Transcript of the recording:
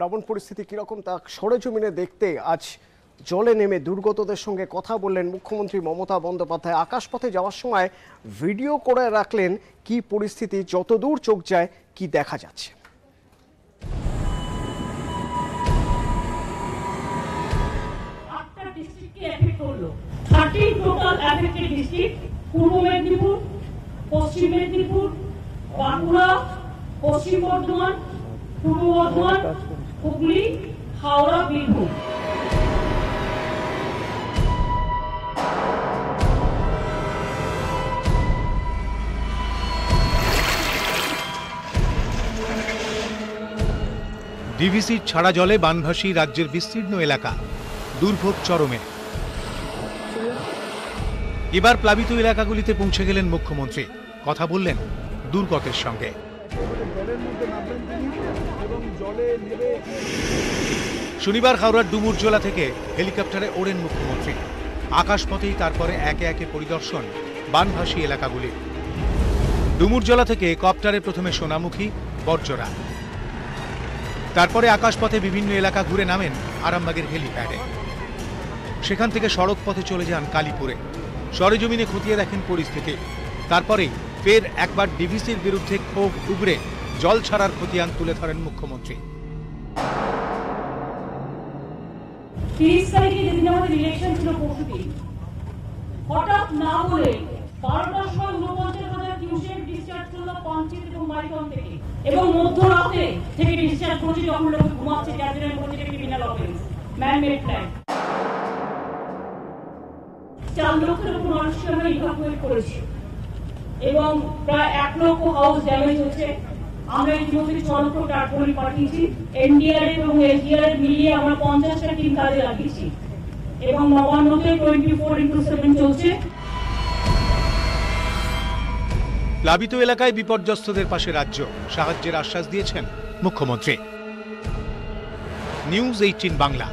প্লাবন পরিস্থিতি কিরকম তা সরেজমিনে দেখতে আজ জলে নেমে দুর্গতদের সঙ্গে কথা বললেন মুখ্যমন্ত্রী মমতা বন্দ্যোপাধ্যায়। আকাশপথে যাওয়ার সময় ভিডিও করে রাখলেন কি পরিস্থিতি, যতদূর চোখ যায় কি দেখা যাচ্ছে। পূর্ব মেদিনীপুর, পশ্চিম মেদিনীপুর, বাঁকুড়া, পশ্চিম বর্ধমান, পূর্ব বর্ধমান, হুগলি, হাওড়া, বীরভূম। ডিভিসির ছাড়া জলে বানভাসী রাজ্যের বিস্তীর্ণ এলাকা, দুর্ভোগ চরমে। এবার প্লাবিত এলাকাগুলিতে পৌঁছে গেলেন মুখ্যমন্ত্রী, কথা বললেন দুর্গতের সঙ্গে। শনিবার হাওড়ার ডুমুরজলা থেকে হেলিকপ্টারে ওড়েন মুখ্যমন্ত্রী। আকাশপথেই তারপরে একে একে পরিদর্শন বানভাসী এলাকাগুলি। ডুমুরজলা থেকে কপ্টারে প্রথমে সোনামুখী, বর্জরা, তারপরে আকাশপথে বিভিন্ন এলাকা ঘুরে নামেন আরামবাগের হেলিপ্যাডে। সেখান থেকে সড়ক পথে চলে যান কালীপুরে, সরেজমিনে খতিয়ে দেখেন পরিস্থিতি। তারপরেই ফের একবার ডিভিসির বিরুদ্ধে ক্ষোভ উগরে জল ছাড়ার খতিয়ান তুলে ধরেন মুখ্যমন্ত্রী। 30 তারিখে যেদিন আমাদের ইলেকশন ছিল পরশুদিন, হঠাৎ না বলে 12টার সময় 49,000 কিউসেক ডিসচার্জ করলো পঞ্চায়েত এবং মাইকন থেকে, এবং মধ্যরাতে থেকে ডিসচার্জ করছে যখন লোক ঘুমাচ্ছে। ক্যাবিনেট বলছে এটা criminal offence, man made plan. 4 লক্ষের উপর মানুষকে আমরা ইভাকুয়েট করেছি এবং প্রায় 1 লক্ষ হাউস ড্যামেজ হচ্ছে। আমরা ইতিমধ্যে 6 লক্ষ টার্পোলিন পাঠিয়েছি। এনডিআরএফ এবং এসডিআরএফ মিলিয়ে আমরা 50টা টিম কাজে লাগিয়েছি এবং নবান্নতে 24x7 চলছে। প্লাবিত এলাকায় বিপর্যস্তদের পাশে রাজ্য, সাহায্যের আশ্বাস দিয়েছেন মুখ্যমন্ত্রী। নিউজ 18 বাংলা।